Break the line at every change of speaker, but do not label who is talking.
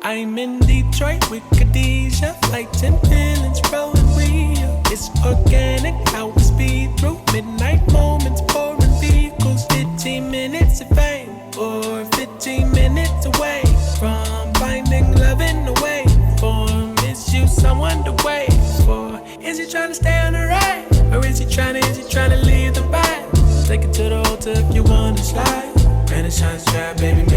I'm in Detroit with Khadijah, flights and feelings rolling real. It's organic, how we speed through midnight moments, pouring vehicles. 15 minutes of fame, or 15 minutes away from finding love in the way. Form is you someone to wait for? Is he trying to stay on the ride, or is he trying to leave the vibe? Take it to the altar if you wanna slide. Renaissance trap, baby.